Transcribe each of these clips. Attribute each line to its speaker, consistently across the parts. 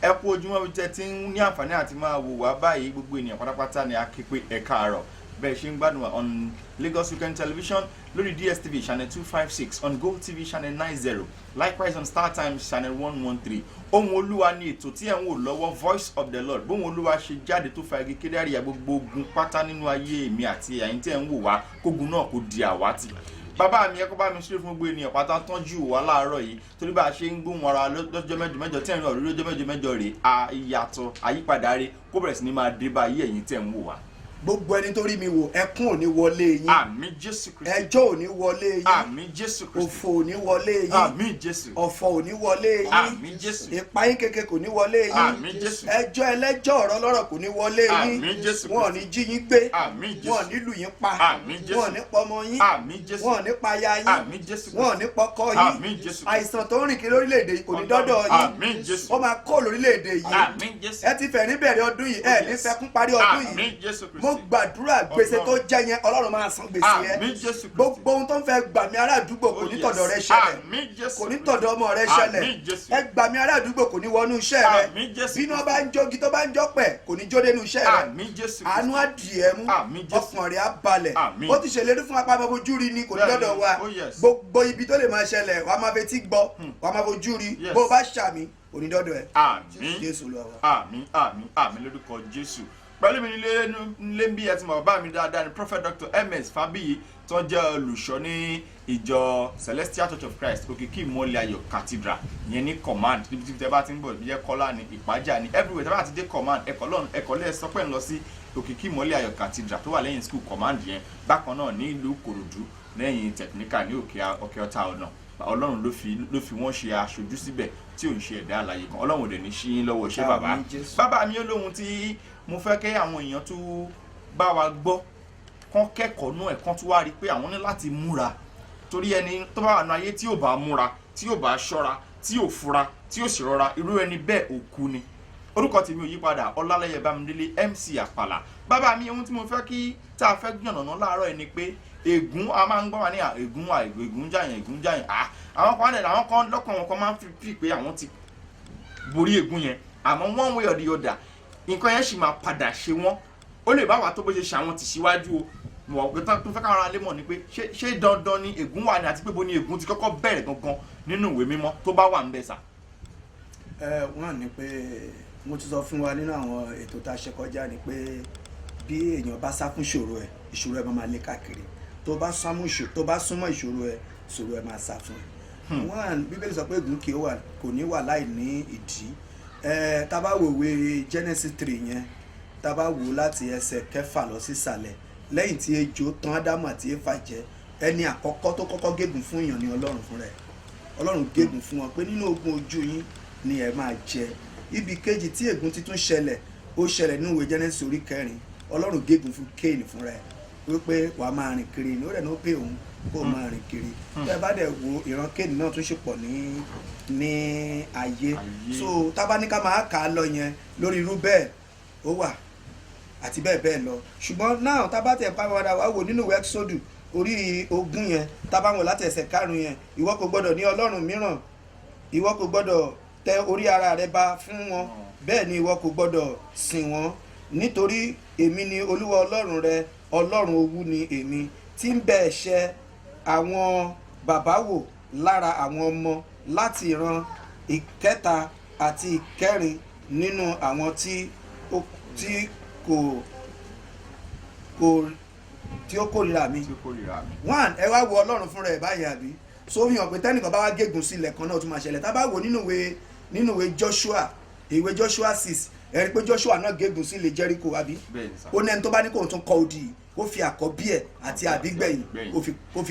Speaker 1: ẹ kú ojúmọ́ bí tẹ́ ti ń ní àǹfààní àti máa wò wá báyìí gbogbo ènìyàn pátápátá ni a kí pé ẹ káàárọ̀ bẹ́ẹ̀ ṣe ń gbádùn wa on Lagos Weekend Television lórí DSTV channel 256 on GoTV channel 90 likewise on StarTimes channel 113 ohun olúwa ni ètò tí ẹ̀ ń wò lọ́wọ́ Voice of the Lord bóhun olúwa ṣe jáde tó fa igi kéde àríyá gbogbo ogun pátá nínú ayé mi àti ẹ̀yin tí ẹ̀ ń wò wá kógun náà kò di àwátì. Bàbá mi ẹ kó bá mi ṣe fún gbogbo ènìyàn pátá tọ́jú wa láàárọ̀ yìí torí bá a ṣe ń gbóhùn ara lọ́jọ́ mẹ́jọ tí ẹ̀yin ọ̀rọ̀ lọ́jọ́ mẹ́jọ rè ìyàtọ̀ àyípadà rè kó bẹ̀rẹ̀ sí ni máa dé bá ayé ẹ̀yin tí ẹ̀ ń wò wá.
Speaker 2: Gbogbo ẹni tó rí mi wò ẹkún ò ní wọlé yín.
Speaker 1: Àmín Jésù Kristi.
Speaker 2: Ẹjọ́ ò ní wọlé yín.
Speaker 1: Àmín Jésù Kristi.
Speaker 2: Òfò ò ní wọlé yín.
Speaker 1: Àmín Jésù.
Speaker 2: Ọ̀fọ̀ ò ní wọlé yín.
Speaker 1: Àmín Jésù.
Speaker 2: Ìpayín keke kò ní wọlé yín.
Speaker 1: Àmín Jésù.
Speaker 2: Ẹjọ́ ẹlẹ́jọ́ ọ̀rọ̀ lọ́rọ̀ kò ní wọlé yín.
Speaker 1: Àmín Jésù.
Speaker 2: Wọn ò ní jí yín gbé.
Speaker 1: Àmín Jésù.
Speaker 2: Wọn ò ní lù yín pa.
Speaker 1: Àmín Jésù.
Speaker 2: Wọn ò ní pọmọ yín.
Speaker 1: Àmín Jésù.
Speaker 2: Wọn ò ní paya yín.
Speaker 1: Àmín Jésù.
Speaker 2: Wọn ò ní pọkọ
Speaker 1: Àmín
Speaker 2: yín.
Speaker 1: Jésù.
Speaker 2: Àìsàn tó ń rìn kiri lórílẹ̀‐èdè kò ní dọ́dọ̀ yín.
Speaker 1: Àmín Jésù.
Speaker 2: Ó máa kó lórílẹ̀‐èdè yìí.
Speaker 1: Àmín Jésù.
Speaker 2: Ẹ ti fẹ̀ ní bẹ̀rẹ̀ ọdún yìí ẹ ní fẹ́kún parí ọdún yìí.
Speaker 1: Àmín Jésù Kristi.
Speaker 2: Mo gbàdúrà gbèsè tó jẹ́ yẹn Ọlọ́run máa san gbèsè yẹn.
Speaker 1: Àmín Jésù Kristi.
Speaker 2: Gbogbo ohun tó ń fẹ́ gbà mí ará àdúgbò kò ní tọ̀dọ̀ rẹ ṣẹlẹ̀.
Speaker 1: Àmín Jésù.
Speaker 2: Kò ní tọ̀dọ̀ ọmọ rẹ ṣẹlẹ̀.
Speaker 1: Àmín Jésù.
Speaker 2: Ẹ gbà mí ará àdúgbò kò ní wọnú iṣẹ́ rẹ.
Speaker 1: Àmín Jésù.
Speaker 2: Bí iná bá ń jógi tó bá ń jọ́pẹ̀ kò ní jó dénú iṣẹ́ rẹ.
Speaker 1: Àmín Jésù.
Speaker 2: Àánú á dì ẹ́ mú.
Speaker 1: Àmín Jésù.
Speaker 2: Ọkàn rẹ̀ á balẹ̀.
Speaker 1: Àmín.
Speaker 2: Ó ti ṣèlérí fún apá ọmọ ojú rí ni kò ní lọ́dọ̀ wa.
Speaker 1: Oh, yes.
Speaker 2: Gbogbo ibi tó lè máa ṣẹlẹ̀ wàá máa fetí gbọ́ wàá máa fojú rí.
Speaker 1: Yes.
Speaker 2: Bó o bá ṣàmì kò ní dọ́dọ̀ ẹ̀.
Speaker 1: Àmín.
Speaker 2: Jésù lọ wa.
Speaker 1: Àmín àmín àmín lórúkọ Jésù. Pẹ̀lú mi nílé ń bí ẹ ti mọ̀ bàbá mi dáadáa ni Prophet Dr. MS Fabiyi tó jẹ́ olùṣọ́ ní ìjọ Celestial Church of Christ Òkìkí Ìmọ́lẹ̀ Ayọ̀ Cathedral ìyẹn ní command níbi tí tẹ bá ti ń bọ̀ bí jẹ́ Kọ́lá ní Ìpájà ní everywhere tẹ bá ti dé command ẹ̀kọ́ lẹ́ẹ̀ sọ pé ń lọ sí Òkìkí Ìmọ́lẹ̀ Ayọ̀ Cathedral tó wà lẹ́yìn school command yẹn bákan náà ní ìlú Ìkòròdú lẹ́yìn technical ní òkè ọ̀tá ọ̀nà Ọlọ́run ló fi wọ́n ṣe aṣojú síbẹ̀ tí ò ń ṣe ẹ̀dá àlàyé kan Ọlọ́run ò dẹ̀ ní ṣí yín lọ́wọ́ ṣé bàbá bàbá mi ó lóhun tí mo fẹ́ kẹ́ àwọn èèyàn tó bá wa gbọ́ kán kẹ́kọ̀ọ́ náà ẹ̀ kán tó wá rí pé àwọn ní láti múra torí ẹni tó bá wà ní ayé tí ò bá múra tí ò bá ṣọ́ra tí ò fura tí ò sì rọra irú ẹni bẹ́ẹ̀ òkú ni orúkọ tèmi ò yípadà Ọlálẹ́yẹ Bámidélé MC Àpàlà bàbá mi ohun tí mo fẹ́ kí tá a fẹ́ gbìyànjú láàárọ̀ ẹ̀ ni pé ègún a máa ń gbọ́ wá ní ègún jàyàn àwọn kan lọ́kàn wọn kan máa ń fi pé àwọn ti borí ègún yẹn àmọ́ one way or the other nǹkan yẹn sì máa padà ṣe wọ́n ó lè bá wa tó bó ṣe ṣe àwọn ti síwájú o mọ̀ pé tó fẹ́ káwọn alẹ́ mọ̀ ni pé ṣé dandan ni ègún wà ní àti pé bo ni ègún ti kọ́kọ́ bẹ̀rẹ̀ gangan nínú ìwé mímọ́ tó bá wà ń bẹ̀ sà.
Speaker 2: Wọ́n ní pé mo ti sọ fún wa nínú àwọn ètò tá a ṣe kọjá ni pé bí èèyàn bá sá fún ìṣòro ẹ̀ máa lé káàkiri tó bá súnmọ́ ìṣòro ẹ̀ máa sá fún ẹ̀. Wọ́n Bíbélì sọ pé ègún kò ní wà láì ní ìdí. Tá bá wo ìwé Genesis 3 yẹn tá bá wò láti ẹsẹ̀ 6 lọ sísàlẹ̀ lẹ́yìn tí ejò tán Ádámù àti Éfà jẹ ẹni àkọ́kọ́ tó kọ́kọ́ gégùn fún èèyàn ni Ọlọ́run fún rẹ̀. Ọlọ́run gégùn fún wọn pé nínú ogun ojú yín ni ẹ máa jẹ. Ibi kejì tí ègún ti tún ṣẹlẹ̀ ó ṣẹlẹ̀ nínú ìwé Genesis orí 4 Ọlọ́run gégùn fún Kéènì fún rẹ̀ wípé wàá máa rìn kiri ni ó rẹ̀ ní ó pè òun kó máa rìn kiri. Tẹ́ bá dẹ̀ wo ìran Kéènì náà tún ṣe pọ̀ ní ayé so tábà ní ká máa kà á lọ yẹn lórí irú bẹ́ẹ̀ ó wà àti bẹ́ẹ̀ bẹ́ẹ̀ lọ ṣùgbọ́n náà tábà tẹ̀ pàmòdà wá wò nínú ìwé Ẹ́kísódù orí 20 yẹn tábà wọn láti ẹsẹ̀ 5 yẹn ìwọ kò gbọ́dọ̀ ní ọlọ́run mìíràn ìwọ kò gbọ́dọ̀ tẹ orí ara rẹ ba fún wọn bẹ́ẹ̀ ni ìwọ kò gbọ́dọ̀ sìn wọn nítorí èmi ni Olúwa Ọlọ́run rẹ Ọlọ́run owú ni èmi tí ń bẹ ẹ̀ṣẹ̀ àwọn bàbá wò lára àwọn ọmọ láti ìran ìkẹta àti ìkẹrin nínú àwọn tí ó kórìíra mi. One ẹ wá wo Ọlọ́run fúnra ẹ̀ báyìí àbí so fi hàn pé tẹ́nìkan bá wá gégùn sílẹ̀ kan náà tún máa ṣẹlẹ̀ tá bá wò nínú ìwé Joshua 6 ẹ rí pé Joshua náà gégùn sílẹ̀ Jericho àbí ó ní ẹni tó bá ní kóun tún kọ́ odi yìí kó fi àkọ́bí ẹ̀ àti àbígbẹ̀yìn kó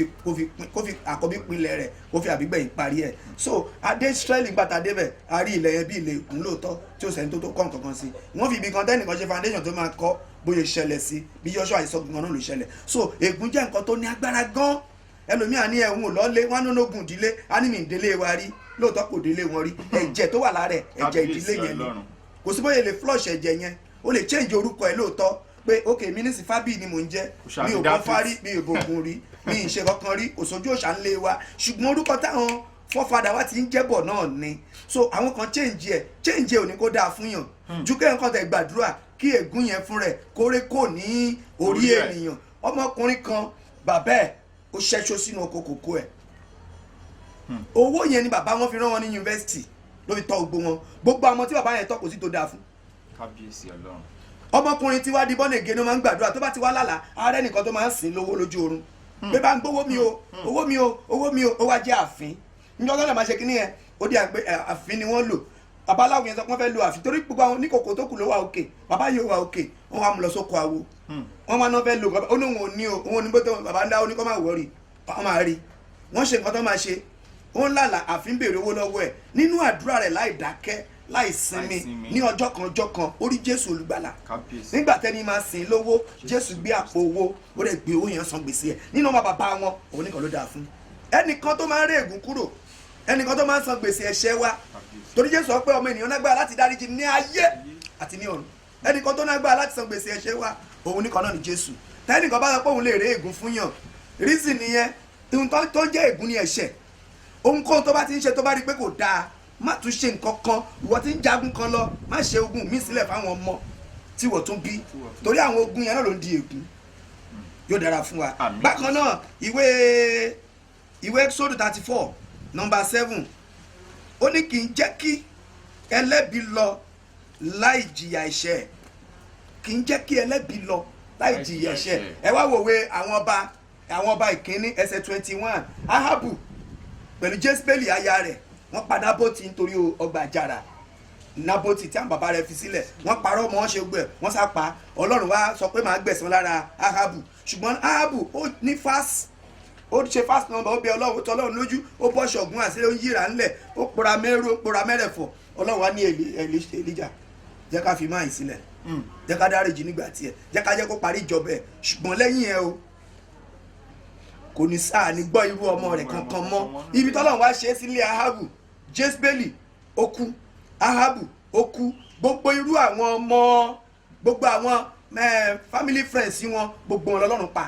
Speaker 2: fi àkọ́bí pinlẹ̀ rẹ̀ kó fi àbígbẹ̀yìn parí ẹ̀ so adé Israeli gbàtà débẹ̀ a rí ilẹ̀ yẹn bí ilẹ̀ ègún lóòótọ́ tí ó sẹ́ni tó kọ́ nǹkan kan sí wọ́n fi ibi kan tẹ́nìkan ṣe foundation tó máa kọ́ bóyá ṣẹlẹ̀ sí bí Joshua yìí sọ gan náà ló ṣẹlẹ̀ so ègún jẹ́ nǹkan tó ní agbára gan ẹlòmíà ní ẹ̀hún lọ́lé wọn nínú ogun ìdílé á ní mi ìdílé wa rí lóòótọ́ kò délé wọn rí ẹ̀jẹ̀ tó wà lára ẹ̀jẹ̀ ìdílé yẹn ni kò sí bóyá lè flush ẹ̀jẹ̀ yẹn ó lè change orúkọ ẹ̀ lóòótọ́ pé ok mi ní sí Fábíyì ni mò ń jẹ́ mi ò bọ́ fárí mi ò bògùn rí mi ì ṣe kankan rí kò sójú òòṣà ń lé wa ṣùgbọ́n orúkọ táwọn fọ́fadà wa ti ń jẹ́bọ̀ náà ni so àwọn kan change ẹ̀ ò ní kó dáa fún yàn ju kẹ́hìn kan tẹ̀ gbàdúrà kí ègún yẹn fún rẹ̀ kórè kò ní orí ènìyàn ọmọkùnrin kan bàbá ẹ̀ ó ṣẹ́ṣó sínú oko kòkó ẹ̀ owó yẹn ni bàbá wọn fi rán wọn ní yunifásitì ló fi tọ́ gbogbo àwọn tí bàbá yẹn tọ́ kò sí tó dáa fún.
Speaker 1: kábíyèsí Ọlọ́run.
Speaker 2: ọmọkùnrin tí wá di bọ́ọ̀nì ègé ló máa ń gbàdúrà tó bá ti wá lálàá ààrẹ nìkan tó máa ń sìn lówó lójú oorun pé bá ń gbówó mi o owó mi o owó mi o ó wá jẹ́ àfín níjọ́ tó lè máa ṣe kíní yẹn ó di àfín ni wọ́n lò babaláwo yẹn sọ pé wọ́n fẹ́ lo àfín torí gbogbo àwọn oníkòkò tó kù ló wà òkè bàbá yìí ó wà òkè wọ́n wá mú lọ sóko awo wọ́n máa ná fẹ́ lo ó ní òun ò ní o òun ò ní bó tó bàbá ń dá ó ní kó máa wọ̀ọ́rì wọ́n máa rí wọ́n ṣe nǹkan tó máa ṣe ó ń lálàá àfín béèrè owó lọ́wọ́ ẹ̀ nínú àdúrà rẹ̀ láì dákẹ́ láì sinmi ní ọjọ́ kan ó rí Jésù olùgbàlà nígbà tẹ́ni máa sìn lówó Jésù gbé àpò owó ó rẹ̀ gbé owó yẹn san gbèsè ẹ̀ nínú ọmọ bàbá wọn òun nìkan ló dáa fún ẹnìkan tó máa ń rí ègún kúrò ẹnìkan tó máa ń san gbèsè ẹ̀ṣẹ̀ wa torí Jésù sọ pé ọmọ ènìyàn lágbára láti dáríjì ní ayé àti ní ọ̀run ẹnìkan tó lágbára láti san gbèsè ẹ̀ṣẹ̀ wa òun nìkan náà ni Jésù tẹ́nìkan bá sọ pé òun lè rí ègún fún yàn reason nìyẹn ohun tó ń jẹ́ ègún ni ẹ̀ṣẹ̀ ohunkóhun tó bá ti ń ṣe tó bá rí pé kò dáa má tún ṣe nǹkan kan ìwọ tí ń jagun kan lọ má ṣe ogun míì sílẹ̀ fáwọn ọmọ tí wọ́n tún bí torí àwọn ogun yẹn náà ló ń di ègún yóò dára fún wa. bákan náà ìwé Exodus 34 number 7 ó ní kì í jẹ́ kí ẹlẹ́bi lọ láì jìyà ẹ̀ṣẹ̀ kì í jẹ́ kí ẹlẹ́bi lọ láì jìyà ẹ̀ṣẹ̀ ẹ wá wòwe àwọn ọba ìkíní ẹsẹ̀ 21 Ahabu pẹ̀lú Jésbélì aya rẹ̀ wọ́n pa Nábótì nítorí ọgbà àjàrà Nábótì tí àwọn bàbá rẹ̀ fi sílẹ̀ wọ́n parọ́ mọ́ wọn ṣe gbẹ̀ wọ́n sá pa Ọlọ́run wá sọ pé màá gbẹ̀san lára Ahabu ṣùgbọ́n Ahabu ó ní ó ṣe fast number ó bẹ Ọlọ́run tó Ọlọ́run lójú ó bọ́ ṣọ̀gùn àti ó ń yíra ńlẹ̀ ó pora mẹ́rù ó pora mẹ́rẹ̀fọ̀ Ọlọ́run wá ní Èlíjà jẹ́ ká fi máa sílẹ̀ jẹ́ ká dáríjì nígbà tiẹ̀ jẹ́ ká jẹ́ kó parí ìjọba ẹ̀ ṣùgbọ́n lẹ́yìn ẹ̀ o kò ní sáà ní gbọ́ irú ọmọ rẹ̀ kankan mọ́ ibi tọ́lọ́run wá ṣe é sílé Ahabu Jésbélì ó kú Ahabu ó kú gbogbo irú àwọn ọmọ gbogbo àwọn family friends wọn gbogbo wọn lọ́lọ́run pa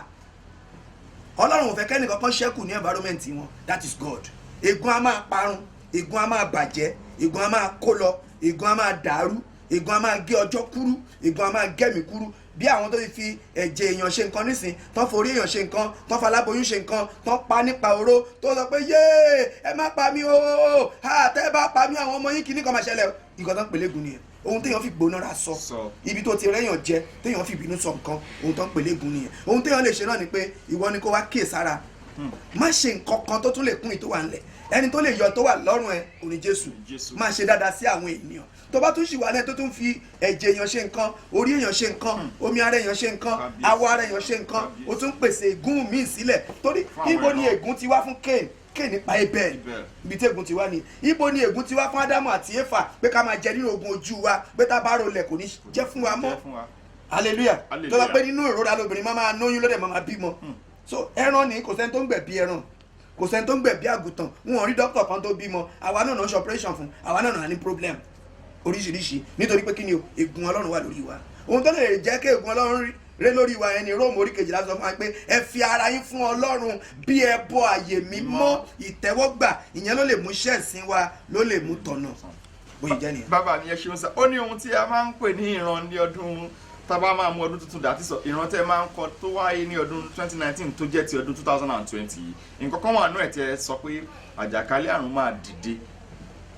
Speaker 2: Ọlọ́run ò fẹ́ kẹ́ni kankan ṣẹ́kù ní environment wọn that is God ègún á máa parun ègún á máa bàjẹ́ ègún á máa kó lọ ègún á máa dàrú ègún á máa gé ọjọ́ kúrú ègún á máa gẹ́mìí kúrú bí àwọn tó ti fi ẹ̀jẹ̀ èèyàn ṣe nǹkan nísìn tán forí èèyàn ṣe nǹkan tán faláboyún ṣe nǹkan tán pa nípa oró tó sọ pé yéé ẹ má pa mí o tẹ́ bá pa mí àwọn ọmọ yín kìíní kan máa ṣẹlẹ̀ nǹkan tán pèlégún nìyẹn ohun téèyàn fi gbónára sọ ibi tó ti rẹ́yàn jẹ téèyàn fi bínú sọ nǹkan ohun tán pèlégún nìyẹn ohun téèyàn lè ṣe náà ni pé ìwọ ni kó wá kíyè sára má ṣe nǹkan kan tó tún lè kún ìtò wà ńlẹ̀ ẹni tó lè yọ tó wà lọ́rùn ẹ òní Jésù máa ṣe dáadáa sí àwọn ènìyàn tó bá tún ṣì wà lẹ́yìn tó tún fi ẹ̀jẹ̀ èèyàn ṣe nǹkan orí èèyàn ṣe nǹkan omi ara èèyàn ṣe nǹkan awọ ara èèyàn ṣe nǹkan o tún pèsè ègún míì sílẹ̀ torí ibo ni ègún ti wá fún Kéènì nípa Ébẹ́lì ibi tí ègún ti wá ni ibo ni ègún ti wá fún Ádámù àti Éfà pé ká máa jẹ nínú ogun ojú wa pé tá a bá rolẹ̀ kò ní jẹ́ fún wa mọ́ hallelujah tó bá pé nínú ìrora lóbìnrin máa lóyún lóde máa bímọ so ẹran ni kò sẹ́ni tó ń gbẹ̀bí ẹran kò sẹ́ni tó ń gbẹ̀bí àgùntàn wọn ò rí dókítà kan tó bímọ àwa náà ń ṣe operation fún àwa náà ní problem oríṣiríṣi nítorí pé kí ni o ègún Ọlọ́run wà lórí wa ohun tó lè jẹ́ kí ègún Ọlọ́run ré lórí wa ẹni Róòmù orí 12 sọ fún wa pé ẹ fi ara yín fún Ọlọ́run bí ẹbọ àyè mímọ́ ìtẹ́wọ́gbà ìyẹn ló lè mú iṣẹ́ ìsìn wa ló lè mú tọ̀nà bóyá jẹ́ nìyẹn.
Speaker 1: bàbá mi ẹ ṣeun sá ó ní ohun tí a máa ń pè ní ìran ní ọdún tábà máa mú ọdún tuntun dàtí sọ ìran tẹ máa ń kọ tó wáyé ní ọdún 2019 tó jẹ́ ti ọdún 2020 yìí nǹkan kan wà nú ẹ̀ tẹ sọ pé àjàkálẹ̀ àrùn máa dìde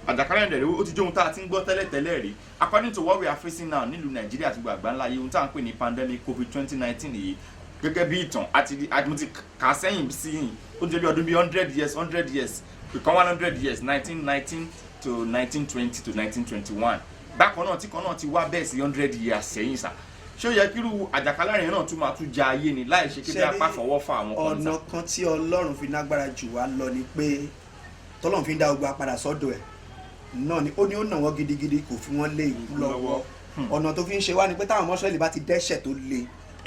Speaker 1: àjàkálẹ̀ àrùn dẹ̀rẹ̀ ó ti jẹ́ ohun tá a ti ń gbọ́ tẹ́lẹ̀tẹ́lẹ̀ rí according to what we are facing now nílùú Nàìjíríà àti gbàgbá ńlá yìí ohun tá à ń pè ní pandemic COVID-19 yìí gẹ́gẹ́ bí ìtàn àti mo ti kà sẹ́yìn sí yìí ó jẹ́ bí ọdún bí 100 years ìkan 100 years 1919 to 1920 to 1921 bákan náà tí kan náà ti wá bẹ́ẹ̀ sí 100 years sẹ́yìn sá ṣé ó yẹ kírú àjàkálẹ̀ àrùn náà tún máa tún ja ayé ni láì ṣe kéde apá fọwọ́ fa àwọn kan sá.
Speaker 2: ọ̀nà kan tí Ọlọ́run fi lágbára jù wá lọ ni pé tọ́lọ́run fi ń dá ogun apàdà sọ́dọ̀ ẹ̀ náà ni ó ní ó nà wọ́n gidigidi kò fi wọ́n lé ìlú lọ́wọ́ ọ̀nà tó fi ń ṣe wá ni pé táwọn mọ́ṣẹ́lì bá ti dẹ́ṣẹ̀ tó le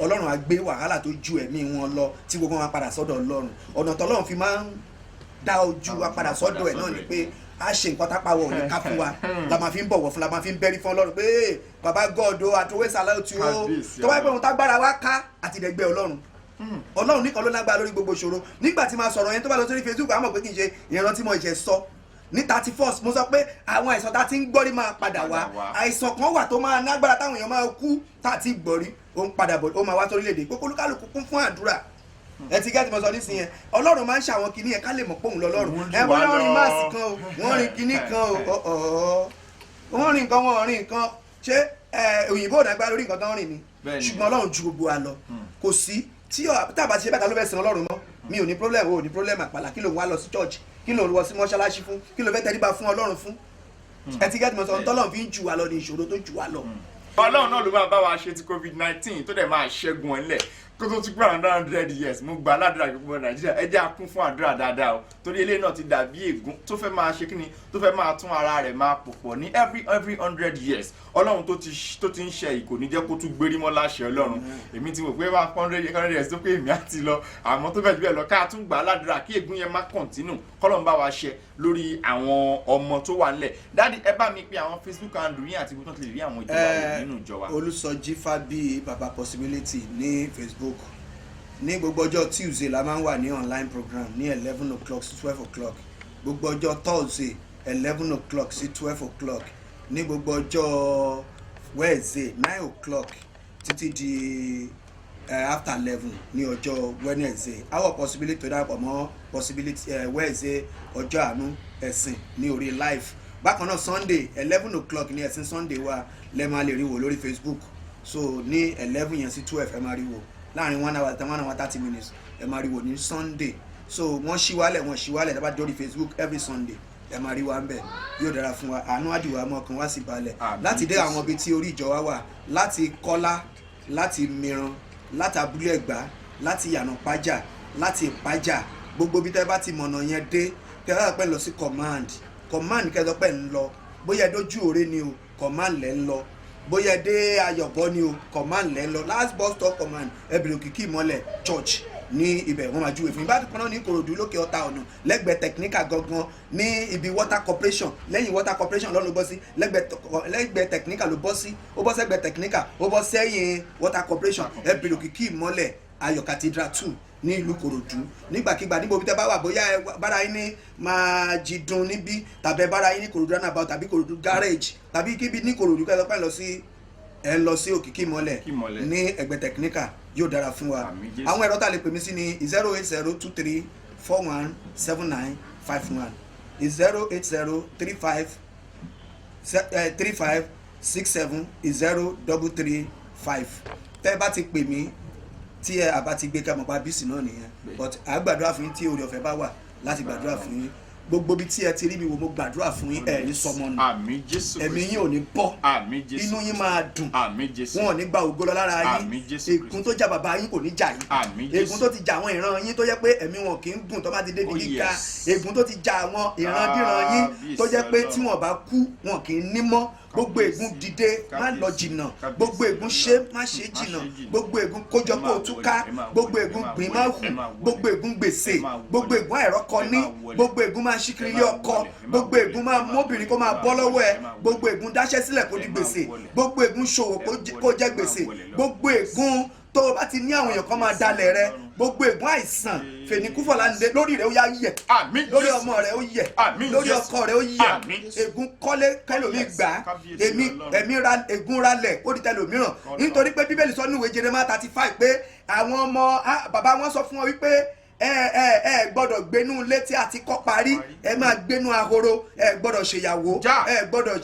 Speaker 2: Ọlọ́run á gbé wàhálà tó ju ẹ̀mí wọn lọ tí gbogbo wọn padà sọ́dọ̀ Ọlọ́run ọ̀nà tọ́lọ́run fi máa ń dá ojú wa padà sọ́dọ̀ ẹ̀ náà ni pé a ṣe nǹkan tápáwọ̀ ò ní ká fún wa la máa fi ń bọ̀wọ̀ fún la máa fi ń bẹ́rí fún Ọlọ́run pé bàbá God o àtòwé sàlẹ̀ tí ó tó wáyé pé òun tágbára wa ká àti ìdẹ́gbẹ́ Ọlọ́run ọlọ́run nìkan ló lágbára lórí gbogbo ìṣòro. Nígbà tí máa sọ̀rọ̀ yẹn tó bá lọ sórí Facebook àmọ̀ pé kì í ṣe ìran tí mo jẹ sọ ní 31st mo sọ pé àwọn àìsàn tá a ti ń gbọ́rí máa padà wá, àìsàn kan wà tó máa nágbára táwọn èèyàn máa kú tá a ti gbọ́rí ó ń padà bọ̀ ó máa wá sórílẹ̀-èdè pé olúkálùkù kún fún àdúrà. Ẹ ti gẹ́tì mo sọ nísìnyí yẹn Ọlọ́run máa ń ṣàwọn kinní yẹn ká lè mọ̀ pé òun lọ́lọ́run. Ẹ bóyá wọ́n rin máàsì kan o wọ́n rin kinní kan o wọ́n rin nǹkan wọ́n rin nǹkan ṣé òyìnbó ò dágbá lórí nǹkan tó ń rìn ni ṣùgbọ́n Ọlọ́run ju gbogbo wa lọ kò sí tí tábà ti ṣe bẹ́ẹ̀ ta ló fẹ́ sin Ọlọ́run mọ́ mi ò ní problem o ò ní problem àpàlà kí ló ń wá lọ sí church kí ló ń wọ sí mọ́ṣáláṣí fún kí ló fẹ́ tẹríba fún Ọlọ́run fún. Ẹ ti gẹ́tì mo sọ tọ́lọ́run fi ń jù wá lọ ní ìṣòro tó jù wá lọ.
Speaker 1: Ọlọ́run náà ló máa bá wa ṣe ti COVID-19 tó dẹ̀ máa ṣẹ́gun ẹ̀ lẹ̀ kó tó tún gbọ́n 100 years mo gba aládùúrà gbogbo Nàìjíríà ẹ jẹ́ a kún fún àdúrà dáadáa o torí eléyìí náà ti dàbí ègún tó fẹ́ máa ṣe kíni tó fẹ́ máa tún ara rẹ̀ máa pòpọ̀ ní every 100 years Ọlọ́run tó ti ń ṣe yìí kò ní jẹ́ kó tún gbérí mọ́ láṣẹ Ọlọ́run èmi ti mọ̀ pé wá 100 years tó pé èmi á ti lọ àmọ́ tó bẹ̀ jù bẹ́ẹ̀ lọ ká tún gbà aládùúrà kí ègún yẹn má continue k'Ọlọ́run bá wa ṣe lórí àwọn ọmọ tó wà nílẹ̀. Dádì ẹ bá mi pe àwọn Facebook handle yín àti gbogbo tó ti lè rí àwọn ìjọba nínú ìjọ wa.
Speaker 2: Olùsọjí Fábíyì Baba Possibility ní Facebook ní gbogbo ọjọ́ Tuesday la máa ń wà ní online program ní 11 o'clock sí 12 o'clock gbogbo ọjọ́ Thursday 11 o'clock sí 12 o'clock ní gbogbo ọjọ́ Wednesday 9 o'clock títí di after 11 ní ọjọ́ Wednesday Our Possibility tó dàpọ̀ mọ́ Possibility Wednesday ọjọ́ àánú ẹ̀sìn ní orí live. Bákan náà Sunday 11 o'clock ní ẹ̀sìn Sunday wa lẹ́ máa lè rí wò lórí Facebook so ní 11 yẹn sí 12 ẹ máa rí wò láàrin 1 hour 30 minutes ẹ máa rí wò ní Sunday so wọ́n ṣíwálẹ̀ tábà dórí Facebook every Sunday ẹ máa rí wa ń bẹ̀ yóò dára fún wa àánú àdìwà ọmọ kan wá sí balẹ̀ láti dé àwọn ibi tí orí ìjọ wa wà láti Kọ́lá láti Mìíràn láti Abúlé Ẹ̀gbá láti Ìyànà Pájà láti Ìpájà gbogbo bí tẹ́ bá ti mọ̀nà yẹn dé tẹ́ bá pẹ́ lọ sí command kẹ́tọ́ pẹ́ ń lọ bóyá dójú òre ni o command lẹ́ ń lọ bóyá dé Ayọ̀bọ ni o command lẹ́ ń lọ last bus stop command ẹbìrì Òkìkí Ìmọ́lẹ̀ church ní ibẹ̀ wọ́n máa júwe fún yín bá ti pọ́n náà ní Ìkòròdú lókè Ọ̀tà ọ̀nà lẹ́gbẹ̀ẹ́ technical gangan ní ibi water corporation lẹ́yìn water corporation lọ́nà ló bọ́ sí lẹ́gbẹ̀ẹ́ technical ló bọ́ sí ó bọ́ sẹ́gbẹ̀ẹ́ technical ó bọ́ sẹ́yìn water corporation ẹbìrì Òkìkí Ìmọ́lẹ̀ Ayọ̀ Cathedral 2 ní ìlú Ìkòròdú nígbàkigbà níbo bí tẹ́ bá wà bóyá bára yín ní máa jìdùn níbí tàbí bára yín ní Ìkòròdú roundabout tàbí Ìkòròdú garage tàbí kíbi ní Ìkòròdú kẹ́ lọ sí Òkìkí Ìmọ́lẹ̀ ní ẹgbẹ́ technical yóò dára fún wa. Àwọn ẹ̀rọ tá a lè pè mí sí ni 08023417951 08035670335 tẹ́ bá ti pè mí tí ẹ àbá ti gbé kẹ́mọ̀ pa bíìsì náà nìyẹn but à gbàdúrà fún yín tí oore ọ̀fẹ́ bá wà láti gbàdúrà fún yín gbogbo bí tí ẹ ti rí mi wò mo gbàdúrà fún yín ẹ ní sọmọ nù
Speaker 1: àmín Jésù
Speaker 2: ẹ̀mí yín ò ní bọ́
Speaker 1: àmín Jésù
Speaker 2: inú yín máa dùn
Speaker 1: àmín Jésù
Speaker 2: wọn ò ní gba ògo lọ lára
Speaker 1: àmín
Speaker 2: yín
Speaker 1: Jésù
Speaker 2: ègún tó jà bàbá yín kò ní jà yín
Speaker 1: àmín Jésù
Speaker 2: ègún tó ti jà àwọn ìran yín tó jẹ́ pé ẹ̀mí wọn kì í gùn tó bá ti débi gíga ègún tó ti jà àwọn ìrandíran yín tó jẹ́ pé tí wọn bá kú wọn kì í nímọ́ gbogbo ègún dìde má lọ jìnnà gbogbo ègún ṣe má ṣe jìnnà gbogbo ègún kójọ kó o túká gbogbo ègún gbìn má hù gbogbo ègún gbèsè gbogbo ègún àìrọ́kọ ní gbogbo ègún máa ṣíkiri ilé ọkọ gbogbo ègún máa mọ́bìnrin kó máa bọ́ lọ́wọ́ ẹ gbogbo ègún dáṣẹ́ sílẹ̀ kó di gbèsè gbogbo ègún ṣòwò kó jẹ́ gbèsè gbogbo ègún tó o bá ti ní àwọn èèyàn kan máa dalẹ̀ rẹ gbogbo ègún àìsàn fèníkúfọ̀láńdé lórí rẹ ó yá yẹ lórí ọmọ rẹ ó yẹ lórí ọkọ rẹ ó yẹ ègún kọ́lé kẹlòmí gbà èmi ra ègún ralẹ̀ ó di tẹlòmíràn nítorí pé bíbélì sọ ní ìwé Jeremáyà 35 pé àwọn ọmọ bàbá wọn sọ fún wọn wípé ẹ gbọ́dọ̀ gbénú ilé tí a ti kọ́ parí ẹ máa gbénú ahoro ẹ gbọ́dọ̀ ṣèyàwó ẹ gbọ́dọ̀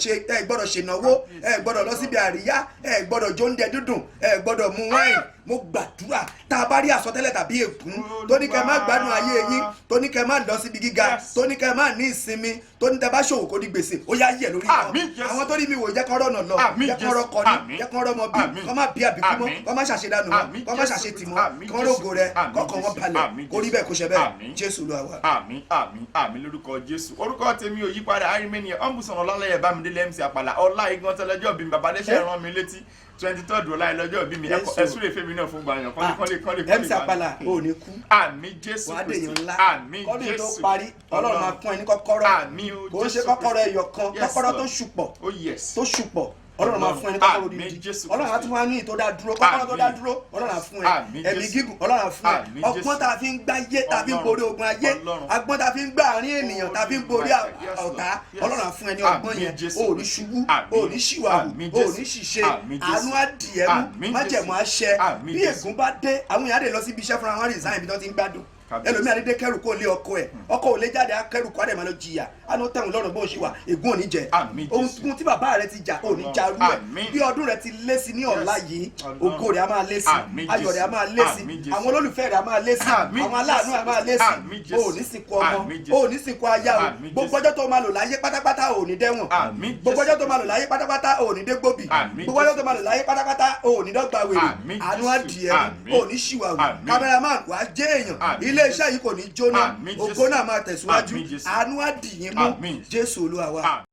Speaker 2: ṣènáwó ẹ gbọ́dọ̀ lọ síbi àríyá ẹ gbọ́dọ̀ jóúnjẹ dúdùn ẹ gbọ́dọ̀ mu wáìnì mo gbàdúrà tá a bá rí àsọtẹ́lẹ̀ tàbí ègún tó ní kẹ́ má gbádùn ayé yín tó ní kẹ́ má lọ síbi gíga tó ní kẹ́ má ní ìsinmi tó ní tẹ́ bá ṣòwò kó di gbèsè ó yá yẹ̀ lórí wọn àwọn tó rí mi wò jẹ́ kán rọ̀nà lọ jẹ́ kán rọkọ ní jẹ́ kán rọmọ bí kán má bí àbíkú mọ́ kán má ṣàṣedànù mọ́ kán má ṣàṣetì mọ́ kán rògo rẹ kọ́kàn wọn balẹ̀ kó rí bẹ́ẹ̀ kó ṣe bẹ́ẹ̀ Jésù ló wà.
Speaker 1: àmín àmín àmín lórúkọ Jésù orúkọ tèmi ò yípadà arímẹ́niyẹ ọ̀nbùsọ̀nà ọlálẹ́yẹ bámidélé MC Àpàlà ọlá igan tẹ́lẹ́jọ́ bí mi bàbá dẹ́sẹ̀ rán mi létí 23rd ọlá ìlọ́jọ́ bí mi ẹ̀sùn lè fẹ́ mi náà fún gbàyàn kọ́lé
Speaker 2: MC Àpàlà ò ní kú
Speaker 1: àmín Jésù
Speaker 2: wàá dèyàn ńlá
Speaker 1: àmín
Speaker 2: kọ́dún tó
Speaker 1: Jésù
Speaker 2: parí Ọlọ́run máa fún ẹ ní kọ́kọ́rọ́
Speaker 1: àmín o
Speaker 2: kò ń ṣe kọ́kọ́rọ́ ẹyọ kan kọ́kọ́rọ́ tó ṣùpọ̀ ọlọ́run máa fún ẹ ní kọ́kọ́rọ́
Speaker 1: Àmín
Speaker 2: odidi
Speaker 1: Jésù
Speaker 2: ọlọ́run á tún wá ní ìtò dá dúró kọ́kọ́rọ́ tó dá dúró ọlọ́run á fún ẹ
Speaker 1: Àmín
Speaker 2: ẹ̀mí
Speaker 1: Jésù.
Speaker 2: gígùn ọlọ́run á fún ẹ
Speaker 1: Àmín
Speaker 2: ọgbọ́n
Speaker 1: Jésù.
Speaker 2: tá a fi ń gbáyé tá a fi ń borí ogun ayé
Speaker 1: Ọlọ́run.
Speaker 2: agbọ́n tá a fi ń gbá àárín ènìyàn tá a fi ń borí
Speaker 1: Yes,
Speaker 2: ọ̀tá
Speaker 1: Lord. Yes.
Speaker 2: ọlọ́run á fún ẹ ní ọgbọ́n
Speaker 1: Àmín
Speaker 2: yẹn
Speaker 1: Jésù.
Speaker 2: o ò ní ṣubú
Speaker 1: Àmín.
Speaker 2: o ò ní ṣìwàhù
Speaker 1: Àmín
Speaker 2: o ò
Speaker 1: Jésù.
Speaker 2: ní ṣìṣe
Speaker 1: Àmín Jésù.
Speaker 2: àánú á dì ẹ́ mú
Speaker 1: Àmín
Speaker 2: májẹ̀mú á
Speaker 1: Jésù.
Speaker 2: ṣẹ
Speaker 1: Àmín
Speaker 2: bí
Speaker 1: Jésù.
Speaker 2: ègún bá dé àwọn èèyàn lè lọ síbi iṣẹ́ fúnra wọn resign ibi tí wọ́n ti ń gbádùn
Speaker 1: Kábíyèsí.
Speaker 2: ẹlòmíà dédé kẹrù kó lé ọkọ ẹ ọkọ ò lè jáde akẹrù kó àdèmọ lọ jìyà àná tẹ̀wọ̀n lọ́rùn bó ṣe wà ègún ò ní jẹ
Speaker 1: Àmín Jésù.
Speaker 2: ohun tí bàbá rẹ ti jà ò ní jarú ẹ
Speaker 1: Àmín.
Speaker 2: bí ọdún rẹ ti lé sí ní ọ̀la yìí
Speaker 1: Ọlọ́run.
Speaker 2: ògo rẹ á máa lé sí
Speaker 1: Àmín
Speaker 2: ayọ̀ rẹ á
Speaker 1: Jésù.
Speaker 2: máa lé sí
Speaker 1: Àmín Jésù.
Speaker 2: àwọn olólùfẹ́ rẹ á máa lé sí
Speaker 1: Àmín
Speaker 2: àwọn aláàánú rẹ á máa lé sí
Speaker 1: Àmín Jésù.
Speaker 2: o ò ní sìnkú ọmọ
Speaker 1: Àmín Jésù.
Speaker 2: o ò ní sìnkú aya o
Speaker 1: Àmín
Speaker 2: gbogbo
Speaker 1: Jésù.
Speaker 2: ọjọ́ tó máa lò láyé pátápátá ò ní dẹ́wọ̀n
Speaker 1: Àmín
Speaker 2: gbogbo
Speaker 1: Jésù.
Speaker 2: ọjọ́ tó máa lò láyé pátápátá ò ní dégbòbì
Speaker 1: Àmín
Speaker 2: gbogbo ọjọ́
Speaker 1: Jésù.
Speaker 2: tó máa lò láyé pátápátá ò ní dọ́gba wèrè
Speaker 1: Àmín
Speaker 2: àánú á
Speaker 1: Jésù.
Speaker 2: dì ẹ́
Speaker 1: Àmín.
Speaker 2: ò ní ṣìwàwù
Speaker 1: Àmín.
Speaker 2: kámẹ́rámán wàá jẹ́ èèyàn
Speaker 1: Àmín
Speaker 2: ilé iṣẹ́ yìí kò ní jóná
Speaker 1: Àmín
Speaker 2: ògo
Speaker 1: Jésù.
Speaker 2: náà máa tẹ̀síwájú
Speaker 1: Àmín Jésù.
Speaker 2: àánú á dì yín mú
Speaker 1: Àmín.
Speaker 2: Jésù Olúwa wa.
Speaker 1: Àmín.